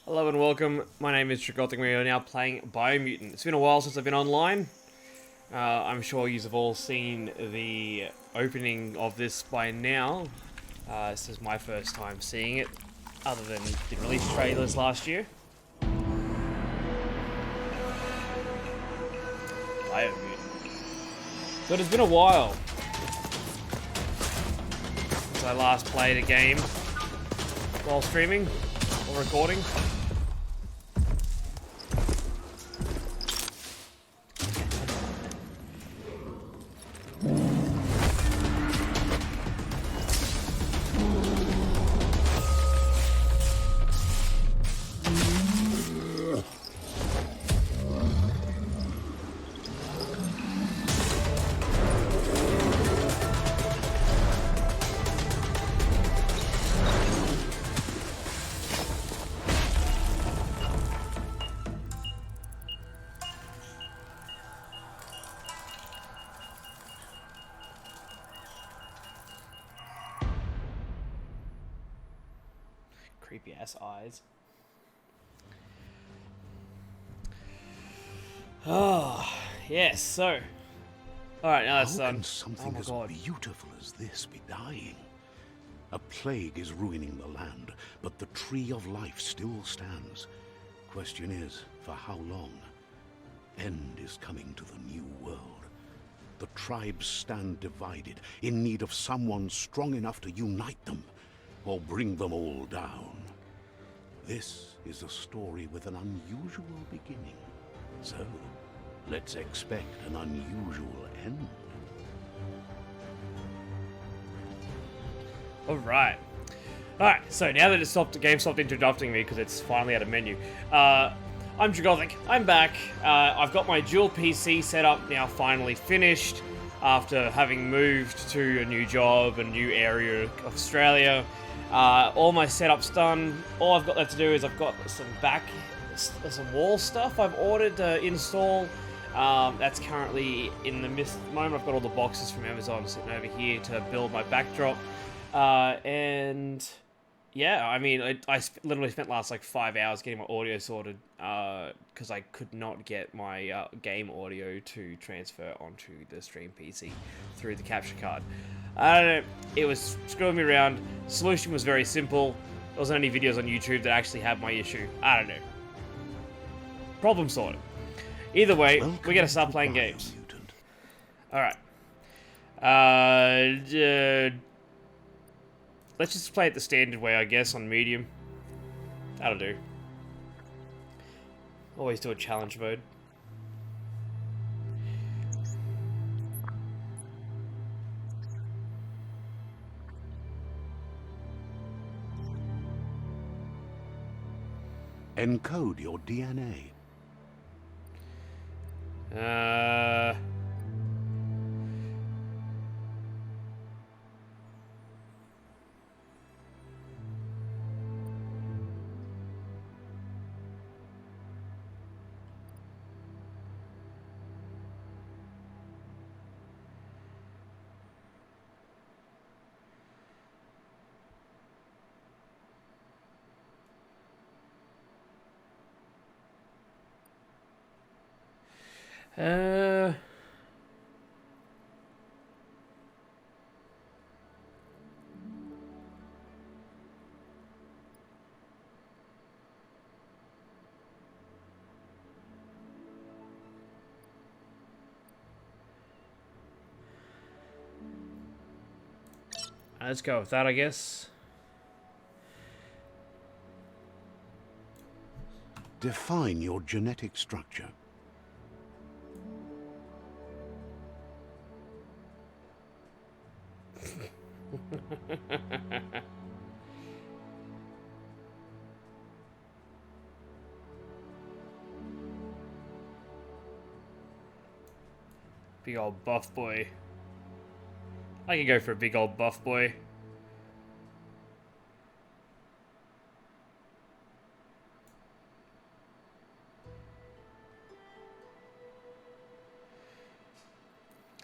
Hello and welcome, my name is Dragothic. We are now playing BioMutant. It's been a while since I've been online. I'm sure you've all seen the opening of this by now. This is my first time seeing it, other than the release trailers last year. BioMutant. So it has been a while since I last played a game while streaming or recording. Creepy ass eyes. Oh, yes, so. Alright, now that's done. How can something as beautiful as this be dying? A plague is ruining the land, but the tree of life still stands. Question is, for how long? End is coming to the new world. The tribes stand divided, in need of someone strong enough to unite them, or bring them all down. This is a story with an unusual beginning. So, let's expect an unusual end. Alright. Alright, so now that the game stopped interrupting me because it's finally at a menu. I'm Dragothic, I'm back. I've got my dual PC setup now finally finished after having moved to a new job, a new area of Australia. All my setup's done. All I've got left to do is I've got some wall stuff I've ordered to install. That's currently in the moment. I've got all the boxes from Amazon sitting over here to build my backdrop. And yeah, I mean, I literally spent last like 5 hours getting my audio sorted because I could not get my game audio to transfer onto the stream PC through the capture card. I don't know, it was screwing me around. The solution was very simple. There wasn't any videos on YouTube that actually had my issue. I don't know. Problem sorted. Either way, we gotta start playing games. Alright. Let's just play it the standard way, I guess, on medium. That'll do. Always do a challenge mode. Encode your DNA. Let's go with that, I guess. Define your genetic structure. Big old buff boy. I can go for a big old buff boy.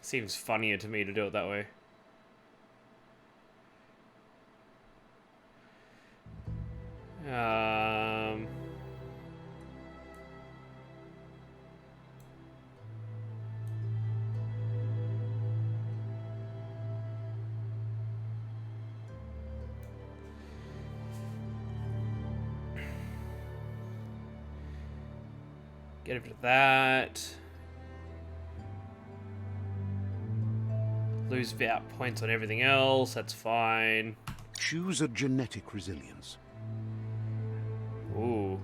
Seems funnier to me to do it that way. Get rid of that. Lose VAP points on everything else. That's fine. Choose a genetic resilience. Ooh.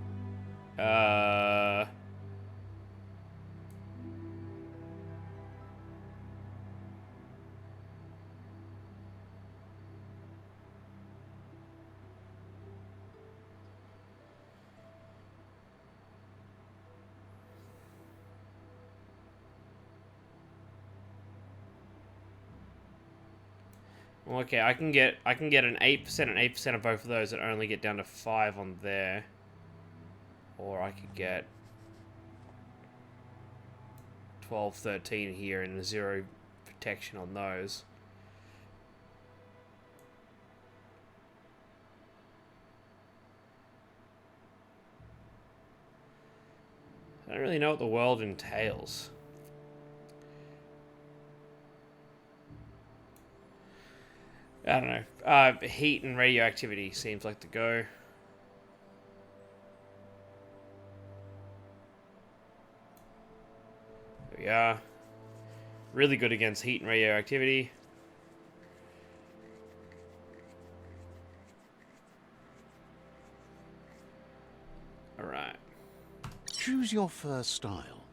Okay, I can get an 8% and 8% of both of those and only get down to 5 on there. Or I could get 12, 13 here and 0 protection on those. I don't really know what the world entails. I don't know. Heat and radioactivity seems like the go. There we are. Really good against heat and radioactivity. Alright. Choose your first style.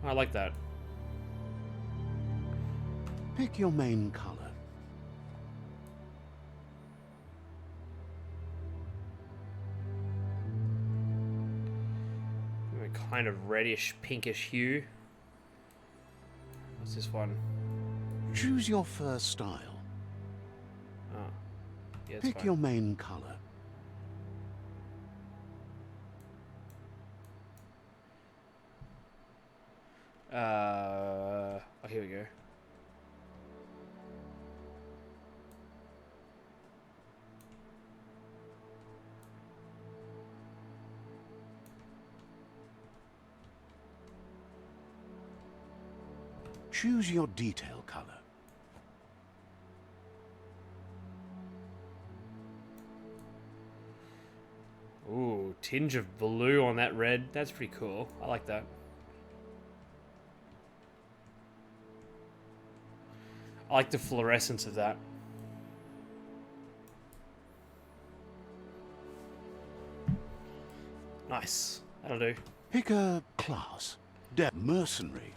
I like that. Pick your main color. A kind of reddish, pinkish hue. What's this one? Choose your first style. Oh. Yeah, Pick fine. your main color. Oh, here we go. Choose your detail color. Ooh, tinge of blue on that red. That's pretty cool. I like that. I like the fluorescence of that. Nice. That'll do. Pick a class. Mercenary.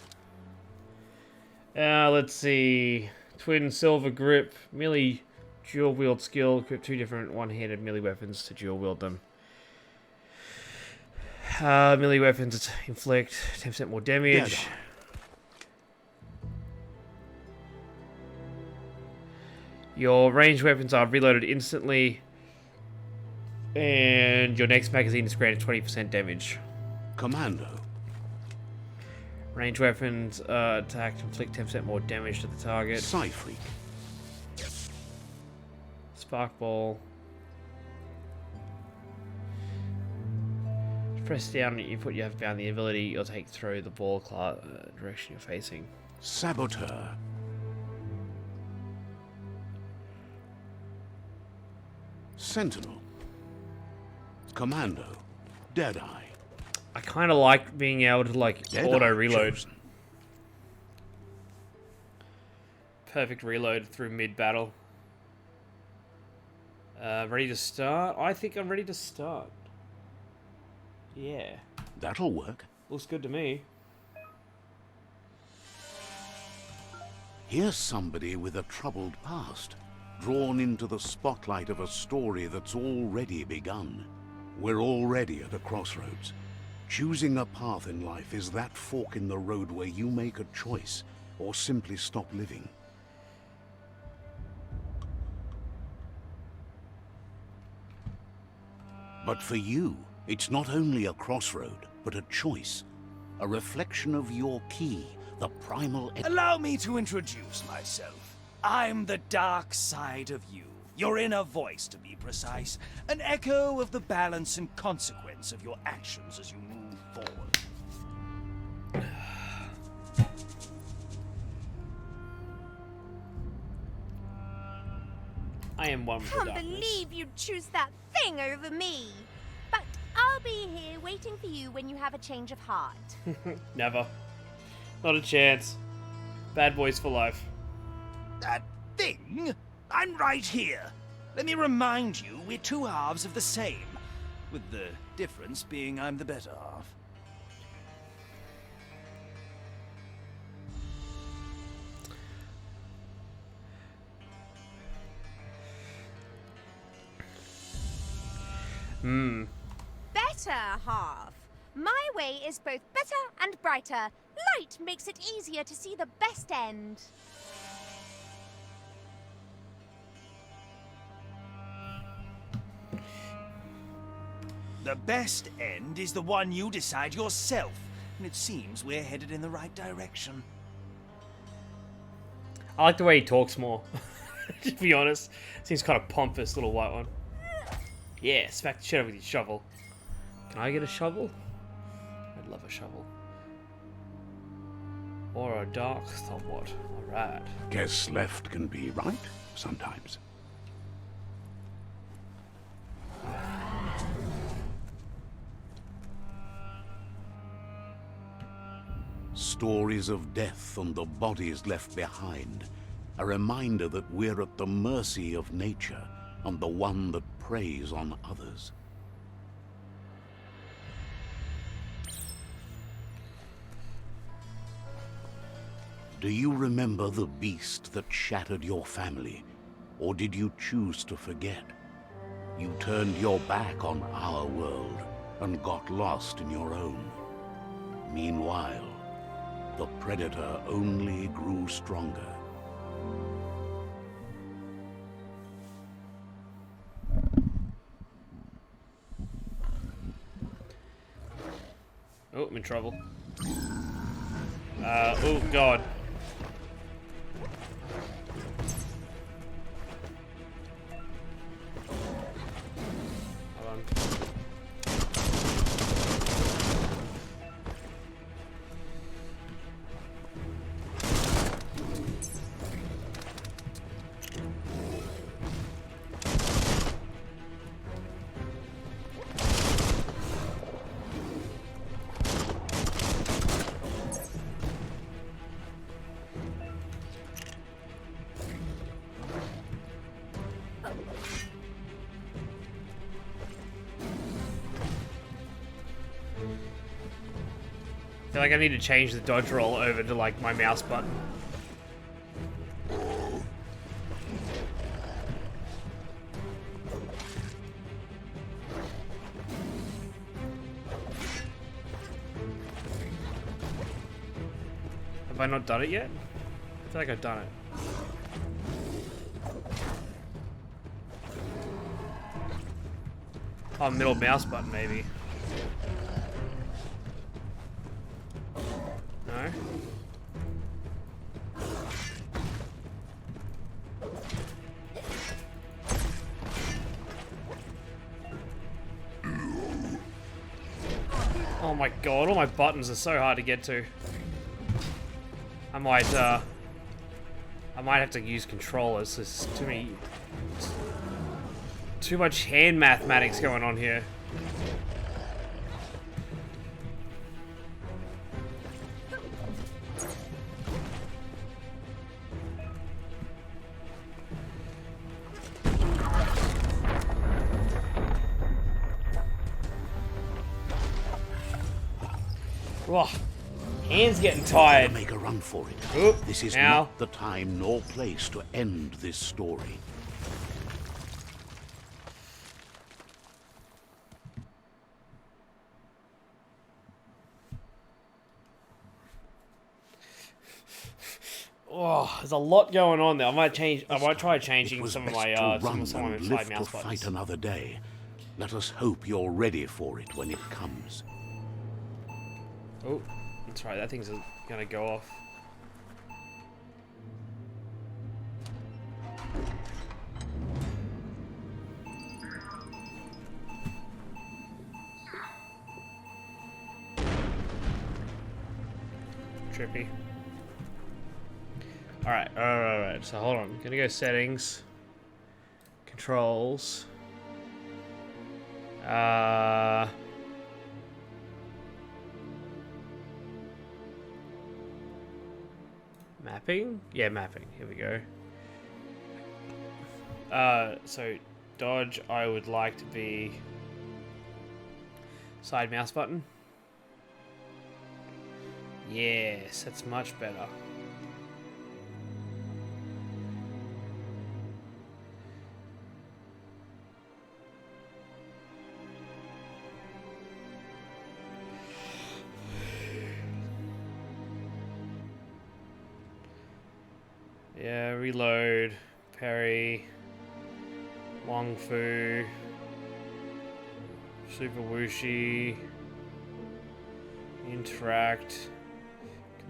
Let's see. Twin silver grip. Melee dual wield skill. Equip 2 different one-handed melee weapons to dual wield them. Melee weapons inflict 10% more damage. Your ranged weapons are reloaded instantly. And your next magazine is granted 20% damage. Commando. Ranged weapons attack inflict 10% more damage to the target. Psy-Freak. Spark ball. Press down and you put you have found the ability you'll take through the ball direction you're facing. Saboteur. Sentinel. Commando. Deadeye. I kind of like being able to like auto reload. Chosen. Perfect reload through mid battle. Ready to start? I think I'm ready to start. Yeah. That'll work. Looks good to me. Here's somebody with a troubled past, drawn into the spotlight of a story that's already begun. We're already at a crossroads. Choosing a path in life is that fork in the road where you make a choice, or simply stop living. But for you, it's not only a crossroad, but a choice. A reflection of your key, the primal... Allow me to introduce myself. I'm the dark side of you. Your inner voice, to be precise. An echo of the balance and consequence of your actions as you move forward. I am one with the Can't darkness. believe you'd choose that thing over me. But I'll be here waiting for you when you have a change of heart. Never. Not a chance. Bad boys for life. That thing? I'm right here. Let me remind you, we're two halves of the same. With the difference being I'm the better half. Better half. My way is both better and brighter. Light makes it easier to see the best end. The best end is the one you decide yourself, and it seems we're headed in the right direction. I like the way he talks more. To be honest. Seems kind of pompous, little white one. Yeah, smack the shit out with your shovel. Can I get a shovel? I'd love a shovel. Or a dark somewhat. Alright. Guess left can be right sometimes. Stories of death and the bodies left behind. A reminder that we're at the mercy of nature and the one that preys on others. Do you remember the beast that shattered your family? Or did you choose to forget? You turned your back on our world and got lost in your own. Meanwhile, the predator only grew stronger. Oh, I'm in trouble. Oh god. Hold on. I feel like I need to change the dodge roll over to like my mouse button. Have I not done it yet? I feel like I've done it. Oh, middle mouse button maybe. No? Oh my god, all my buttons are so hard to get to. I might have to use controllers. There's too much hand mathematics going on here. Whoa, hands getting tired. Make a run for it. Oop, This is ow. not the time nor place to end this story. Oh, there's a lot going on there. I might try It changing was some of best my to run some of my and side live to mouse fight buttons. another day. Let us hope you're ready for it when it comes. Oh, that's right. That thing's gonna go off. Trippy. Alright. So hold on. Gonna go settings. Controls. Mapping? Yeah, mapping. Here we go. So dodge, I would like to be side mouse button. Yes, that's much better. Yeah, reload, parry, Wong Fu, Super Whooshy, interact,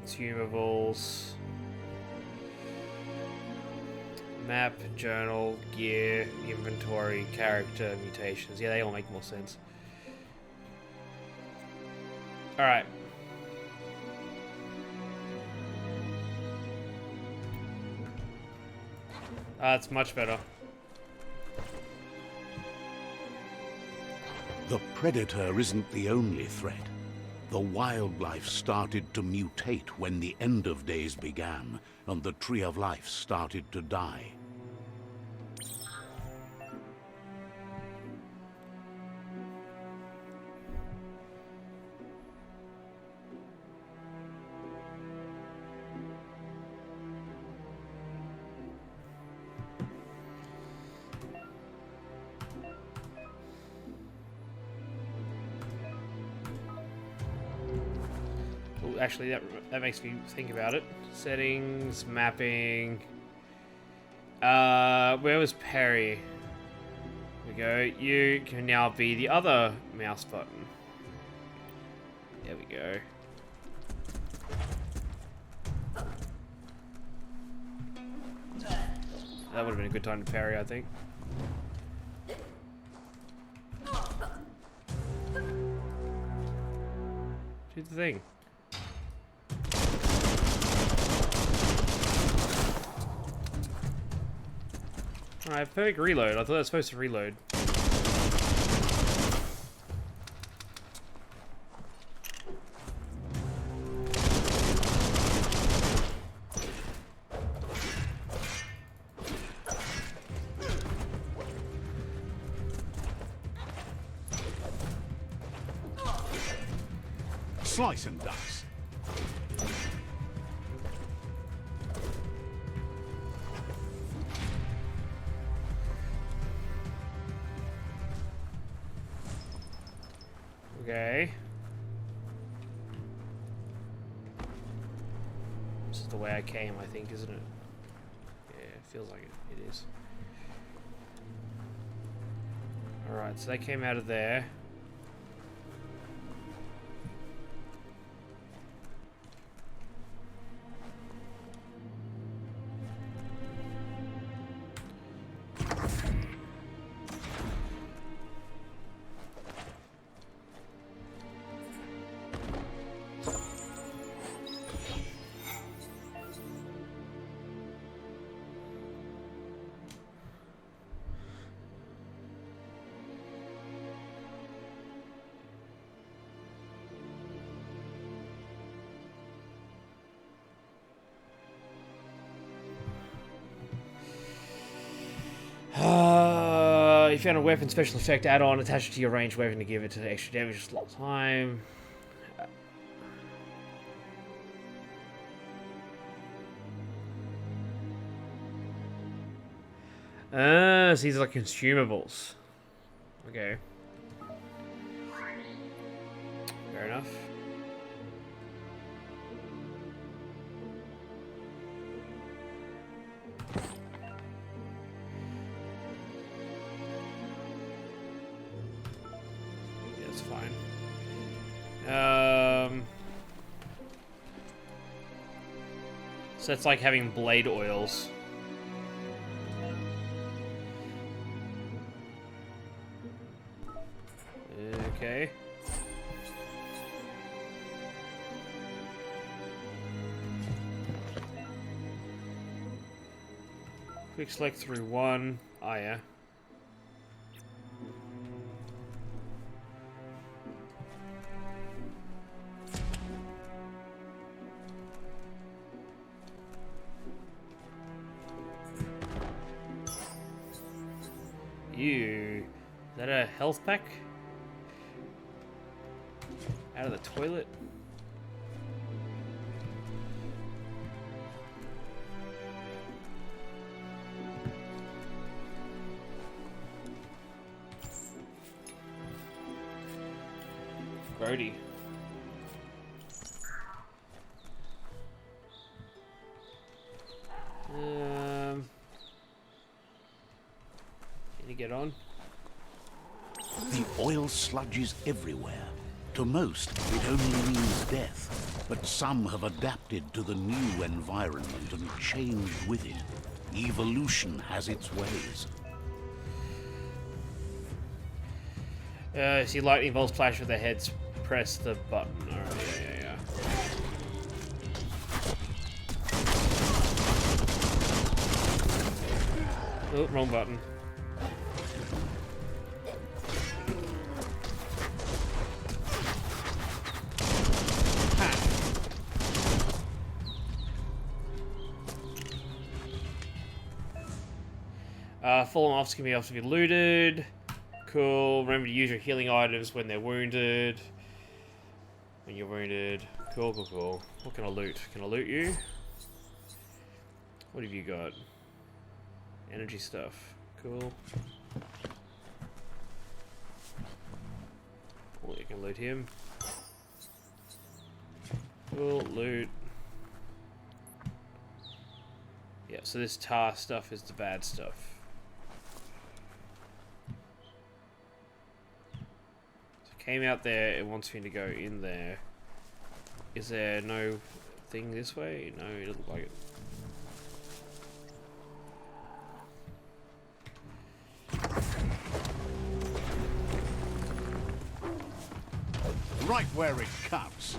consumables, map, journal, gear, inventory, character, mutations. Yeah, they all make more sense. Alright. That's much better. The predator isn't the only threat. The wildlife started to mutate when the end of days began, and the tree of life started to die. Actually, that makes me think about it. Settings, mapping. Where was Perry? There we go. You can now be the other mouse button. There we go. That would have been a good time to parry, I think. Do the thing. Alright, perfect reload. I thought I was supposed to reload. Slice and dice. Okay. This is the way I came, I think, isn't it? Yeah, it feels like it is. Alright, so they came out of there. You found a weapon special effect add-on attached to your ranged weapon to give it to extra damage slot time. So these are like consumables. Okay. Fair enough. So it's like having blade oils. Okay. Quick select through one. Oh yeah. You. Is that a health pack? Out of the toilet? Brody. Can you get on? The oil sludges everywhere. To most, it only means death. But some have adapted to the new environment and changed with it. Evolution has its ways. See lightning bolts flash with their heads. Press the button. Alright, yeah. Oh, wrong button. Fallen offs can be also be looted. Cool. Remember to use your healing items when they're wounded. When you're wounded. Cool. What can I loot? Can I loot you? What have you got? Energy stuff. Cool. Oh, you can loot him. Cool. Loot. Yeah, so this tar stuff is the bad stuff. Came out there, it wants me to go in there. Is there no thing this way? No, it doesn't look like it. Right where it cuts.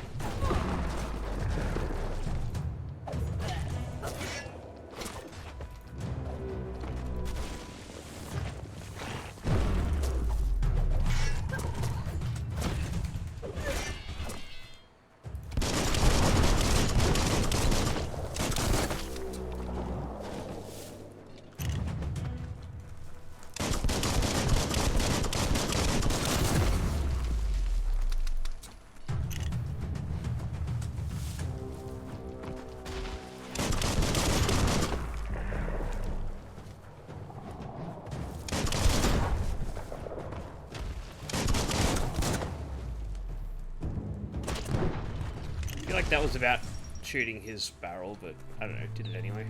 I feel like that was about shooting his barrel, but I don't know, did it anyway.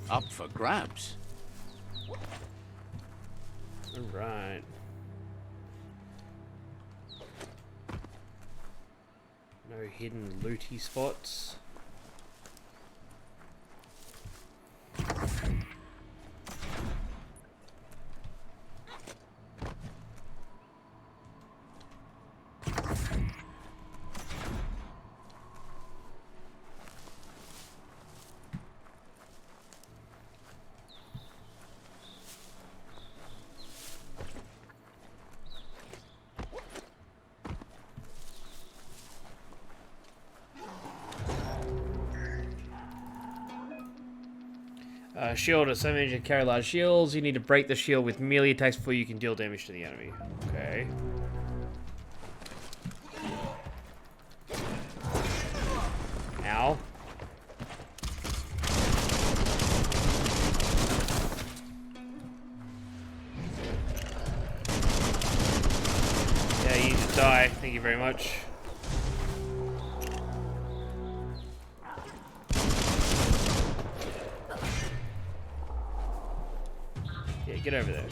Up for grabs. Alright. No hidden looty spots. Shield, so many can carry large shields. You need to break the shield with melee attacks before you can deal damage to the enemy. Okay. Ow. Yeah, you just die. Thank you very much. Get over there.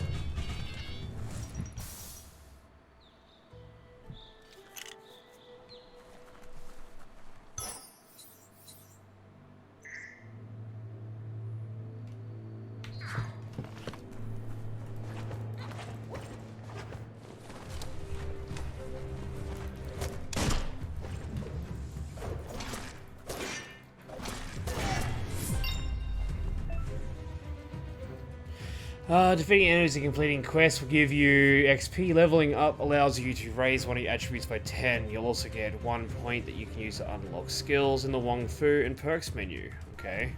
Defeating enemies and completing quests will give you XP. Leveling up allows you to raise one of your attributes by 10. You'll also get 1 point that you can use to unlock skills in the Wong Fu and perks menu. Okay.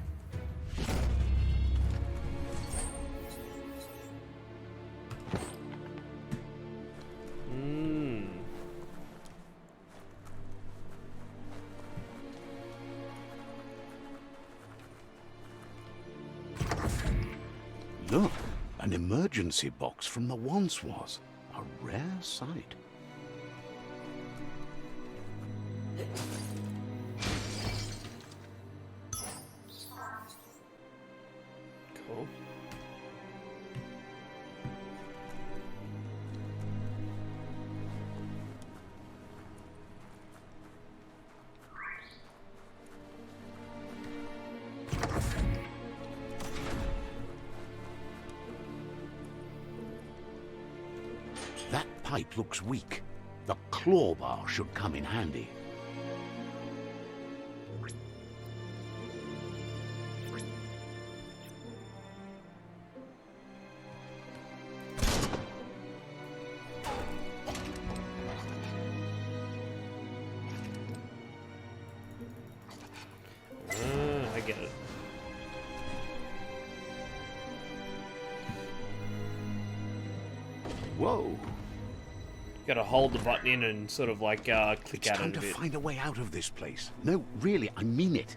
Look, an emergency box from the once was. A rare sight. Cool. That pipe looks weak. The claw bar should come in handy. I get it. Whoa! Gotta hold the button in and sort of like click It's out time it a to bit. find a way out of this place. No, really, I mean it.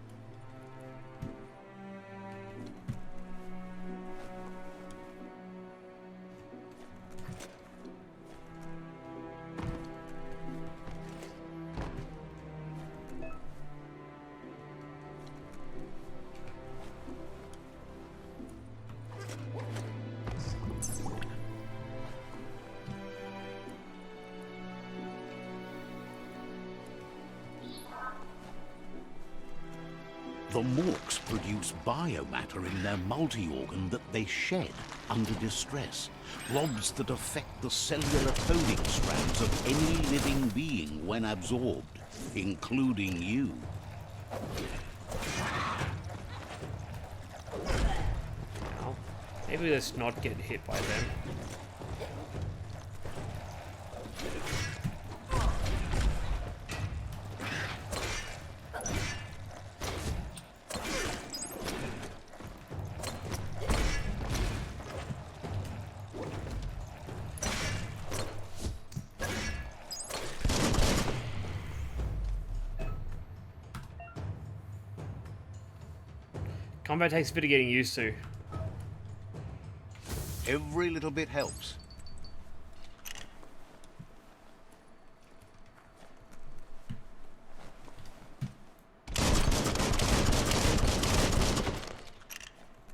The Morks produce biomatter in their multi-organ that they shed under distress. Blobs that affect the cellular coding strands of any living being when absorbed, including you. Well, maybe let's not get hit by them. Combat takes a bit of getting used to. Every little bit helps.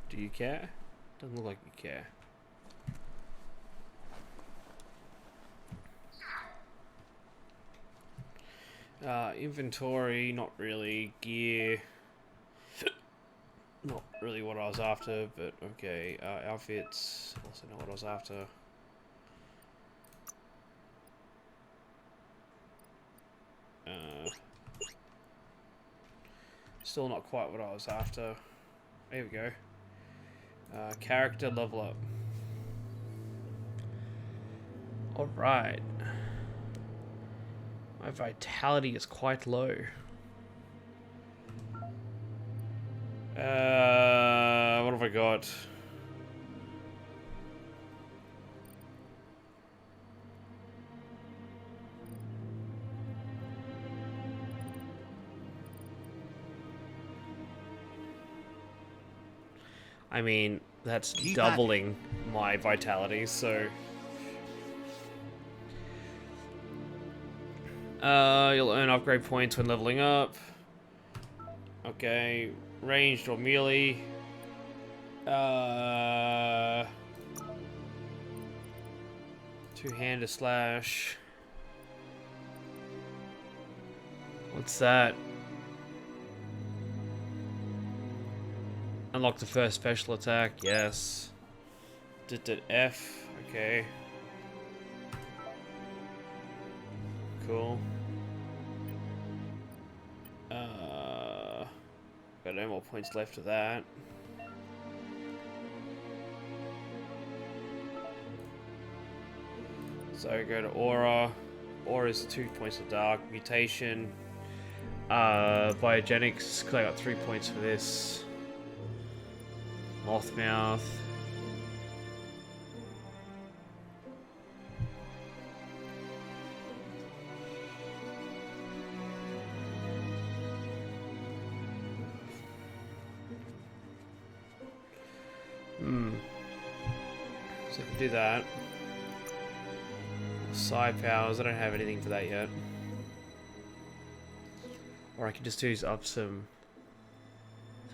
Do you care? Doesn't look like you care. Inventory, not really. Gear, not really what I was after, but okay. Outfits, also not what I was after. Still not quite what I was after. There we go. Character level up. Alright. My vitality is quite low. What have I got? I mean, that's doubling my vitality, so... you'll earn upgrade points when leveling up. Okay, ranged or melee. Two-hander slash. What's that? Unlock the first special attack, yes. Did F, okay. Cool. Got no more points left of that. So go to Aura. Aura is 2 points of dark. Mutation. Biogenics, I got 3 points for this. Mothmouth. So I can do that. Side powers, I don't have anything for that yet. Or I can just use up some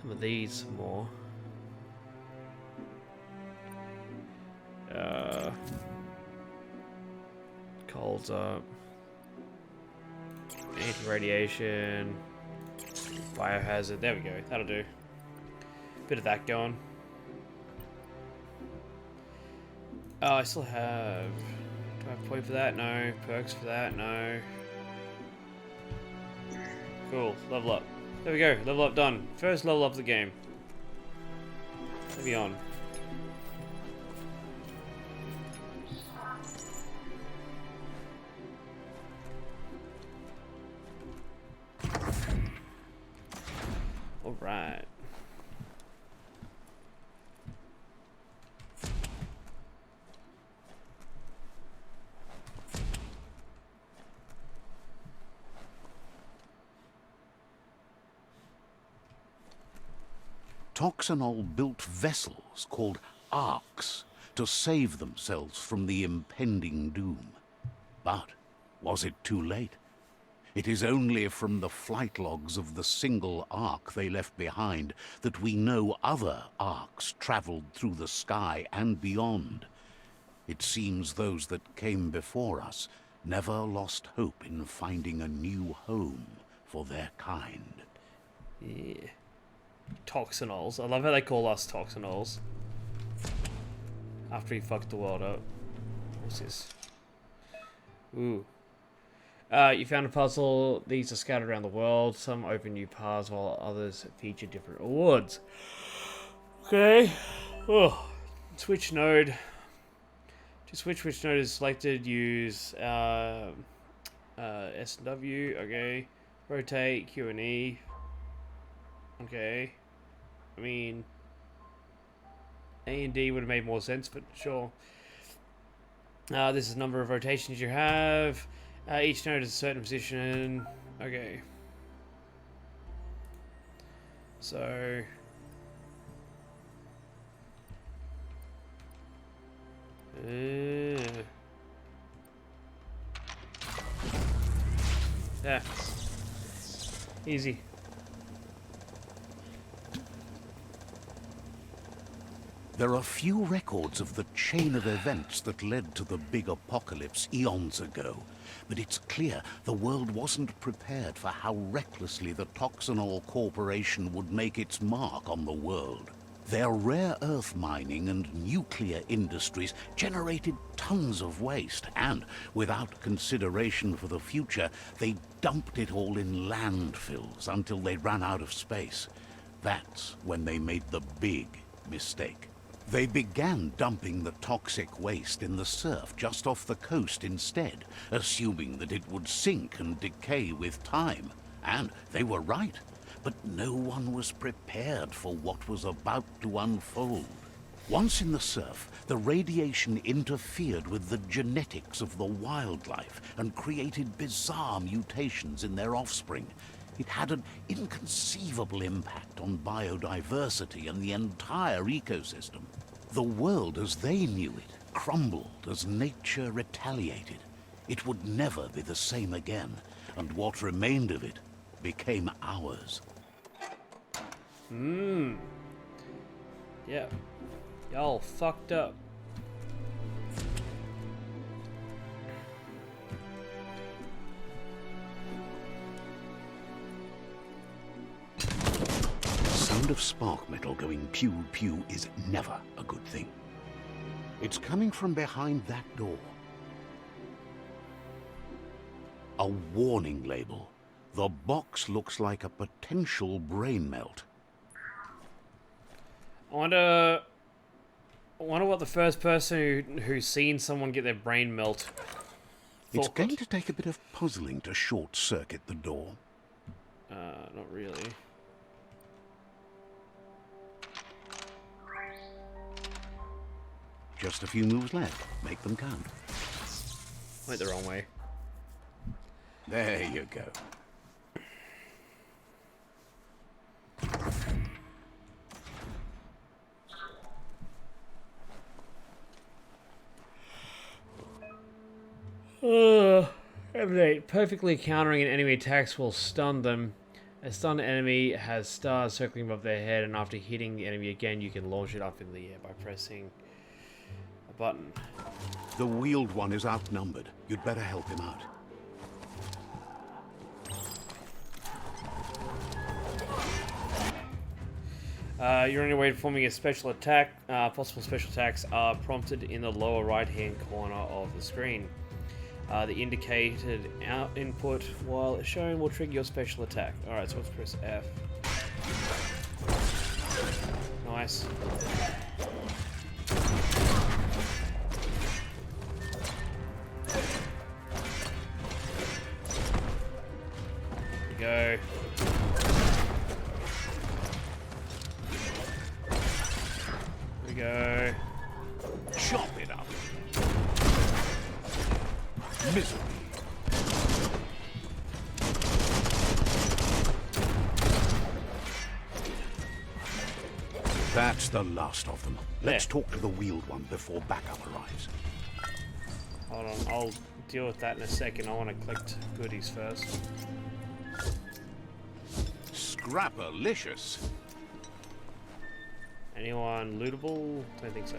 of these more. Colds up. Anti-radiation. Biohazard. There we go. That'll do. Bit of that going. Oh, I still have... Do I have point for that? No. Perks for that? No. Cool. Level up. There we go. Level up done. First level up of the game. Maybe on. Alright. Toxanol built vessels called arks to save themselves from the impending doom. But was it too late? It is only from the flight logs of the single ark they left behind that we know other arks traveled through the sky and beyond. It seems those that came before us never lost hope in finding a new home for their kind. Yeah. Toxanols. I love how they call us Toxanols. After he fucked the world up. What's this? Ooh. You found a puzzle. These are scattered around the world. Some open new paths while others feature different rewards. Okay. Oh. Switch node. To switch which node is selected, use S and W. Okay. Rotate, Q and E. Okay. I mean, A and D would have made more sense, but sure. This is the number of rotations you have. Each node is a certain position. Okay. So... yeah. Easy. There are few records of the chain of events that led to the big apocalypse eons ago, but it's clear the world wasn't prepared for how recklessly the Toxanol Corporation would make its mark on the world. Their rare earth mining and nuclear industries generated tons of waste, and without consideration for the future, they dumped it all in landfills until they ran out of space. That's when they made the big mistake. They began dumping the toxic waste in the surf just off the coast instead, assuming that it would sink and decay with time. And they were right. But no one was prepared for what was about to unfold. Once in the surf, the radiation interfered with the genetics of the wildlife and created bizarre mutations in their offspring. It had an inconceivable impact on biodiversity and the entire ecosystem. The world as they knew it crumbled as nature retaliated. It would never be the same again, and what remained of it became ours. Yeah. Y'all fucked up. The sound of spark metal going pew-pew is never a good thing. It's coming from behind that door. A warning label. The box looks like a potential brain melt. I wonder what the first person who's seen someone get their brain melt It's thought. going to take a bit of puzzling to short-circuit the door. Not really. Just a few moves left. Make them count. Went the wrong way. There you go. Update. Perfectly countering an enemy attacks will stun them. A stunned enemy has stars circling above their head, and after hitting the enemy again, you can launch it up in the air by pressing a button. The wheeled one is outnumbered. You'd better help him out. You're on your way to performing a special attack. Possible special attacks are prompted in the lower right-hand corner of the screen. The indicated input, while shown, will trigger your special attack. Alright, so let's press F. Nice. There we go. There we go. Chop it up. Misery. That's the last of them. Let's talk to the wheeled one before backup arrives. Hold on, I'll deal with that in a second. I want to collect goodies first. Scrapalicious. Anyone lootable? Don't think so.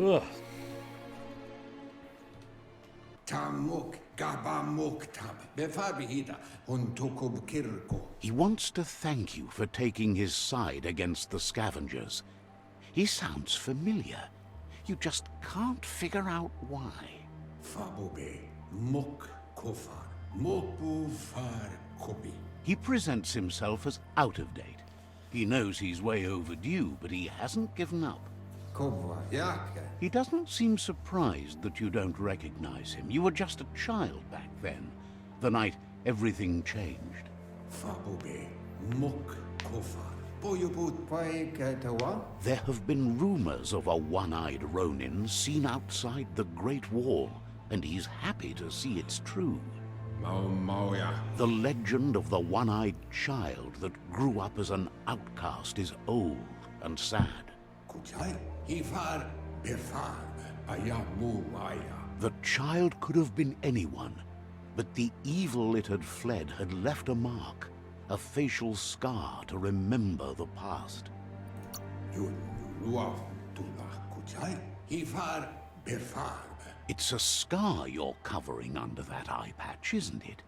Ugh. He wants to thank you for taking his side against the scavengers. He sounds familiar. You just can't figure out why. He presents himself as out of date. He knows he's way overdue, but he hasn't given up. He doesn't seem surprised that you don't recognize him. You were just a child back then, the night everything changed. There have been rumors of a one-eyed Ronin seen outside the Great Wall, and he's happy to see it's true. The legend of the one-eyed child that grew up as an outcast is old and sad. The child could have been anyone, but the evil it had fled had left a mark, a facial scar to remember the past. It's a scar you're covering under that eye patch, isn't it?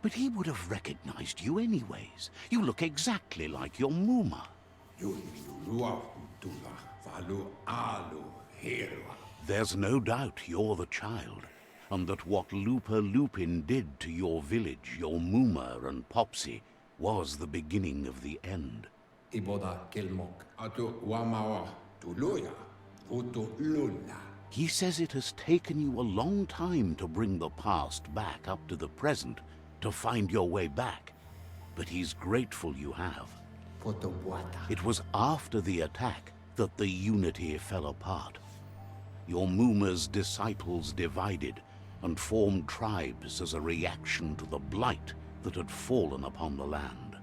But he would have recognized you anyways. You look exactly like your Muma. There's no doubt you're the child, and that what Looper Lupin did to your village, your Muma and Popsy, was the beginning of the end. He says it has taken you a long time to bring the past back up to the present, to find your way back, but he's grateful you have. It was after the attack that the unity fell apart. Your Muma's disciples divided and formed tribes as a reaction to the blight that had fallen upon the land.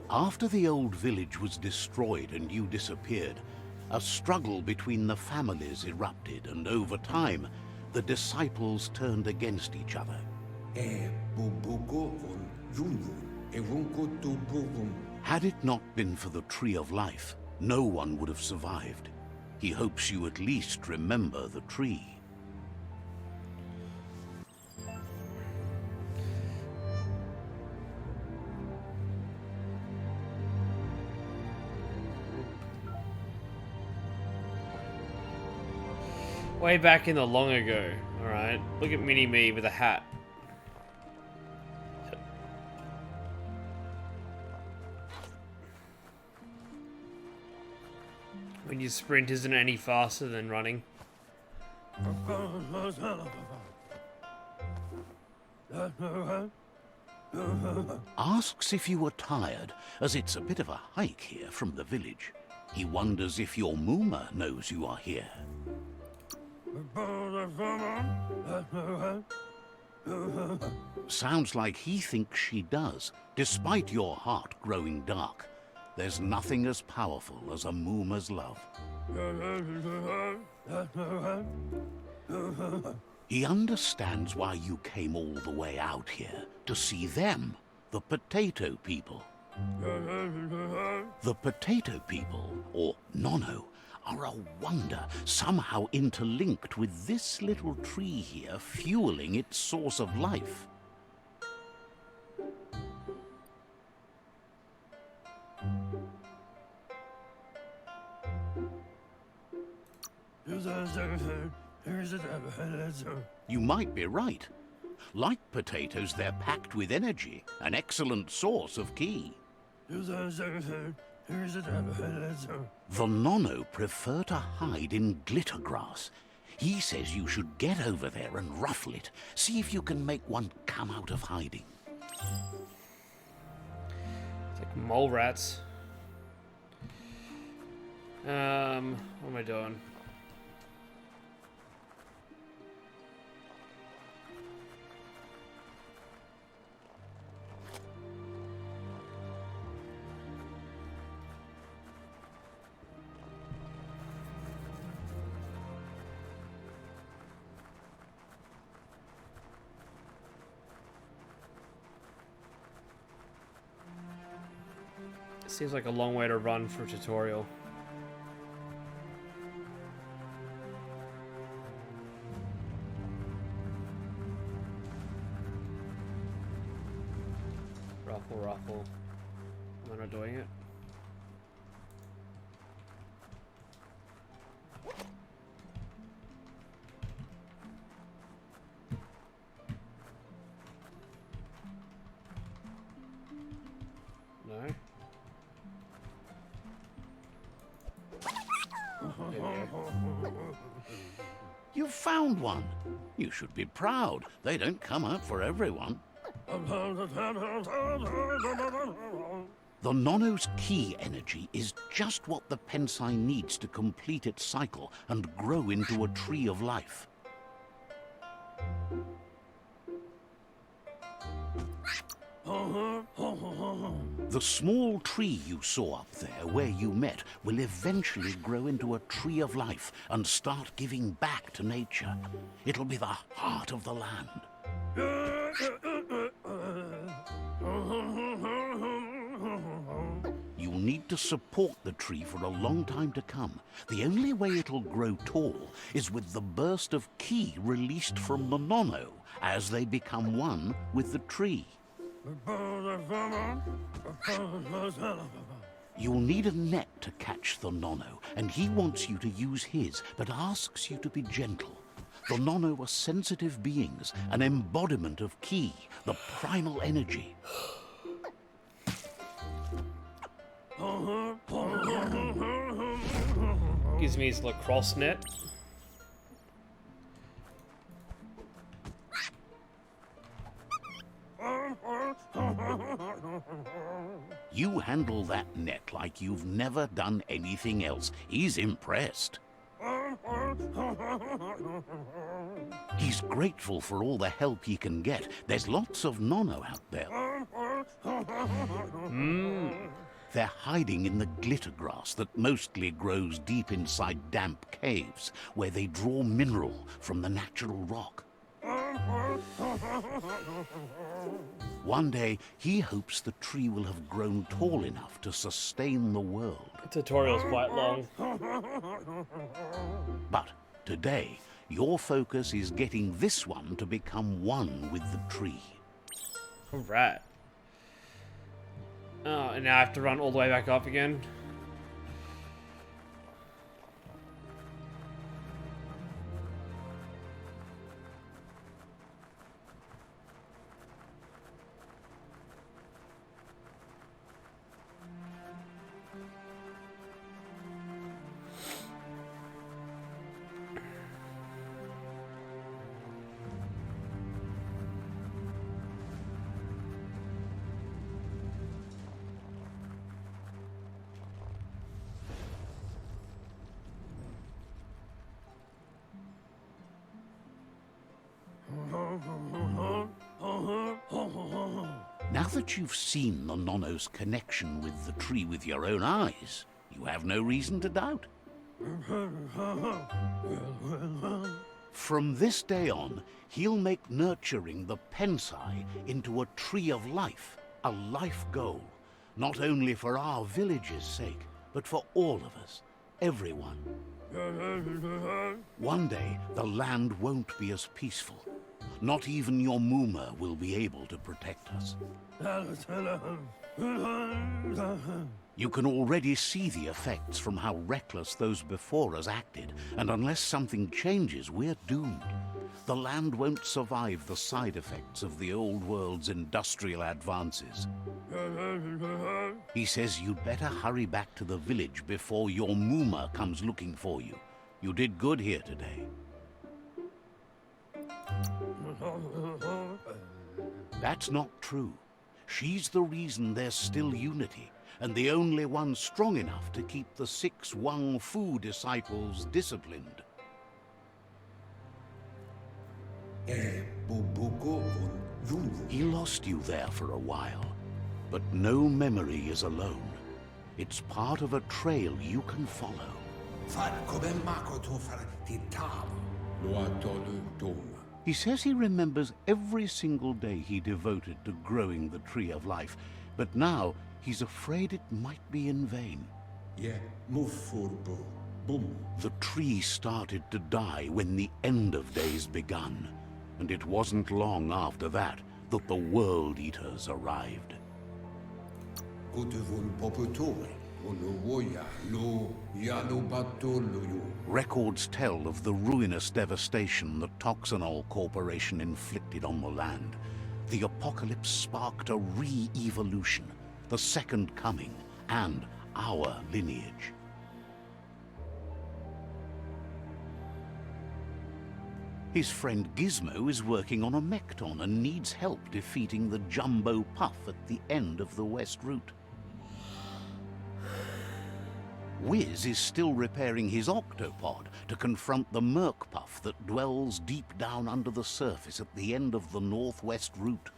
After the old village was destroyed and you disappeared, a struggle between the families erupted, and over time, the disciples turned against each other. Had it not been for the Tree of Life, no one would have survived. He hopes you at least remember the tree. Way back in the long ago, alright? Look at Mini-Me with a hat. When you sprint, isn't it any faster than running? Asks if you were tired, as it's a bit of a hike here from the village. He wonders if your Muma knows you are here. Sounds like he thinks she does, despite your heart growing dark. There's nothing as powerful as a Moomer's love. He understands why you came all the way out here, to see them, the potato people. The potato people, or Nono, are a wonder, somehow interlinked with this little tree here fueling its source of life. You might be right. Like potatoes, they're packed with energy, an excellent source of ki. The Nono prefer to hide in glitter grass. He says you should get over there and ruffle it. See if you can make one come out of hiding. It's like mole rats. What am I doing? Seems like a long way to run for a tutorial. Ruffle, ruffle. Am I not doing it? No? You found one. You should be proud. They don't come up for everyone. The Nono's ki energy is just what the Pensai needs to complete its cycle and grow into a tree of life. The small tree you saw up there where you met will eventually grow into a tree of life and start giving back to nature. It'll be the heart of the land. You'll need to support the tree for a long time to come. The only way it'll grow tall is with the burst of ki released from the Nono as they become one with the tree. You'll need a net to catch the Nono, and he wants you to use his, but asks you to be gentle. The Nono are sensitive beings, an embodiment of ki, the primal energy. Gives me his lacrosse net. You handle that net like you've never done anything else. He's impressed. He's grateful for all the help he can get. There's lots of Nono out there. They're hiding in the glitter grass that mostly grows deep inside damp caves, where they draw mineral from the natural rock. One day, he hopes the tree will have grown tall enough to sustain the world. The tutorial's quite long. But today, your focus is getting this one to become one with the tree. Alright. Oh, and now I have to run all the way back up again. Now that you've seen the Nonno's connection with the tree with your own eyes, you have no reason to doubt. From this day on, he'll make nurturing the Pensai into a tree of life, a life goal, not only for our village's sake, but for all of us, everyone. One day, the land won't be as peaceful. Not even your Muma will be able to protect us. You can already see the effects from how reckless those before us acted, and unless something changes, we're doomed. The land won't survive the side effects of the old world's industrial advances. He says you'd better hurry back to the village before your Muma comes looking for you. You did good here today. That's not true. She's the reason there's still unity, and the only one strong enough to keep the 6 Wang Fu disciples disciplined. He lost you there for a while, but no memory is alone. It's part of a trail you can follow. He says he remembers every single day he devoted to growing the Tree of Life, but now he's afraid it might be in vain. The tree started to die when the end of days begun, and it wasn't long after that that the World Eaters arrived. Records tell of the ruinous devastation the Toxanol Corporation inflicted on the land. The apocalypse sparked a re-evolution, the Second Coming, and our lineage. His friend Gizmo is working on a Mekton and needs help defeating the Jumbo Puff at the end of the West Route. Wiz is still repairing his octopod to confront the Merc Puff that dwells deep down under the surface at the end of the Northwest Route.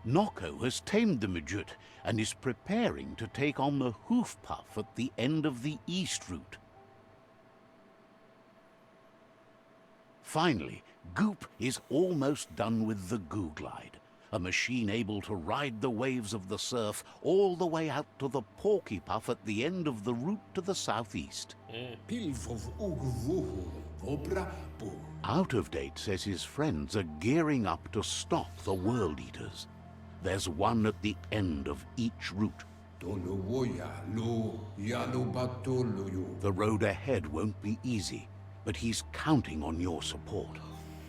Noko has tamed the Majut and is preparing to take on the Hoof Puff at the end of the East Route. Finally, Goop is almost done with the Goo Glide, a machine able to ride the waves of the surf all the way out to the Porky Puff at the end of the route to the southeast. Out of Date says his friends are gearing up to stop the World Eaters. There's one at the end of each route. The road ahead won't be easy, but he's counting on your support.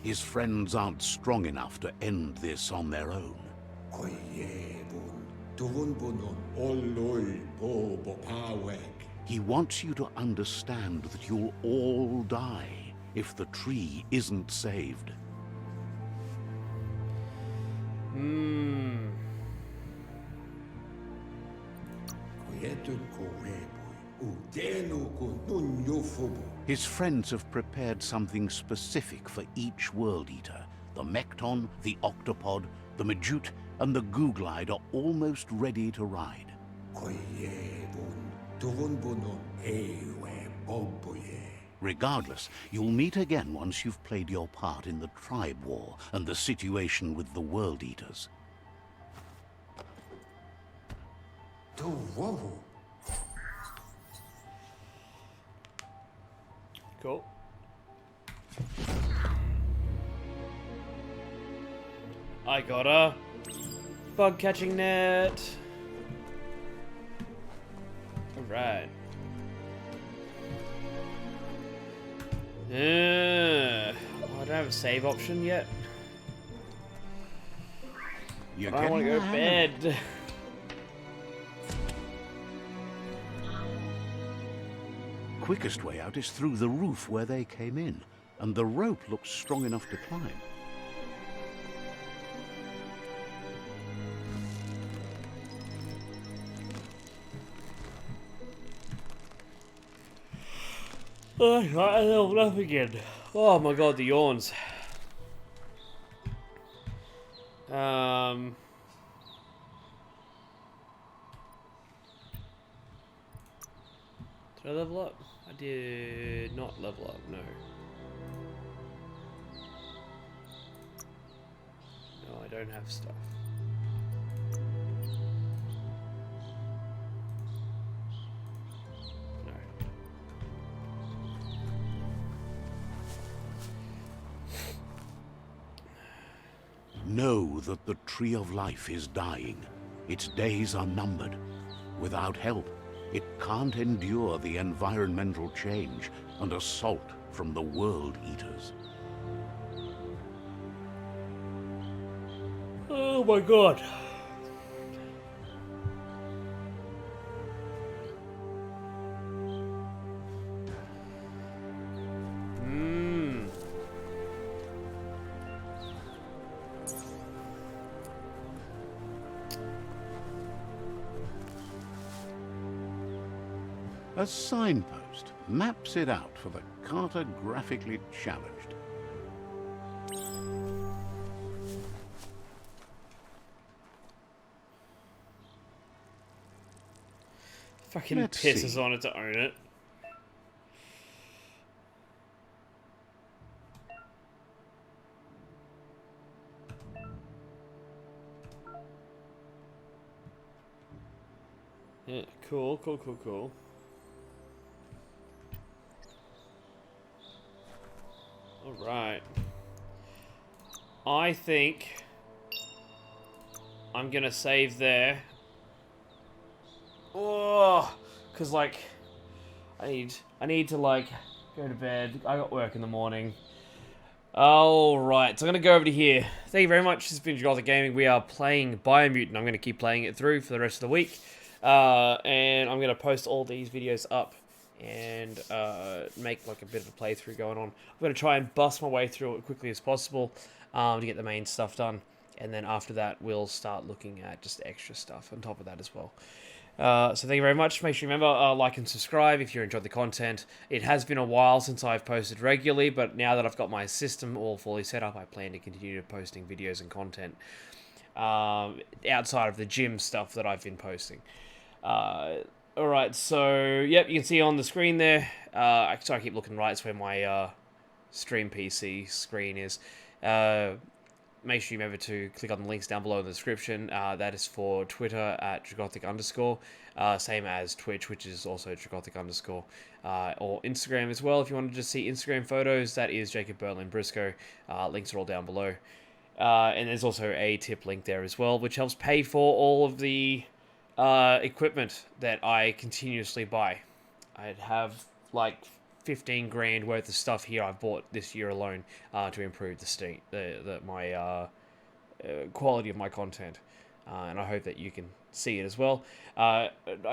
His friends aren't strong enough to end this on their own. He wants you to understand that you'll all die if the tree isn't saved. His friends have prepared something specific for each World Eater. The Mekton, the Octopod, the Majut, and the Goo Glide are almost ready to ride. Regardless, you'll meet again once you've played your part in the Tribe War and the situation with the World Eaters. Cool. I got a bug catching net. Alright. I don't have a save option yet. I don't want to go to bed. Quickest way out is through the roof where they came in, and the rope looks strong enough to climb. Oh, I leveled up again. Oh my god, the yawns. Did I level up? I did not level up, no. No, I don't have stuff. No. Know that the Tree of Life is dying. Its days are numbered. Without help, it can't endure the environmental change and assault from the World Eaters. Oh my god. A signpost maps it out for the cartographically challenged. Fucking Let's pisses see. on it to own it. Yeah, cool. Alright. I think I'm gonna save there. Oh, cause like I need to like go to bed. I got work in the morning. Alright, so I'm gonna go over to here. Thank you very much. This has been Dragothic Gaming. We are playing BioMutant. I'm gonna keep playing it through for the rest of the week. And I'm gonna post all these videos up and make like a bit of a playthrough going on. I'm gonna try and bust my way through it as quickly as possible to get the main stuff done, and then after that we'll start looking at just extra stuff on top of that as well. So thank you very much. Make sure you remember like and subscribe if you enjoyed the content. It has been a while since I've posted regularly, but now that I've got my system all fully set up, I plan to continue posting videos and content outside of the gym stuff that I've been posting. Alright, so, yep, you can see on the screen there, sorry, I keep looking right, it's where my stream PC screen is. Make sure you remember to click on the links down below in the description. That is for Twitter at Dragothic_, same as Twitch, which is also Dragothic_, or Instagram as well. If you want to just see Instagram photos, that is Jacob Berlin Briscoe. Links are all down below. And there's also a tip link there as well, which helps pay for all of the equipment that I continuously buy. I'd have like 15 grand worth of stuff here I've bought this year alone to improve my quality of my content, and I hope that you can see it as well. I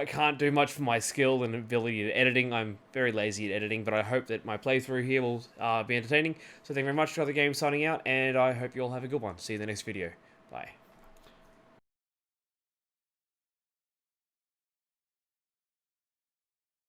can't do much for my skill and ability at editing. I'm very lazy at editing, but I hope that my playthrough here will be entertaining. So thank you very much for the game signing out, and I hope you all have a good one. See you in the next video. Bye.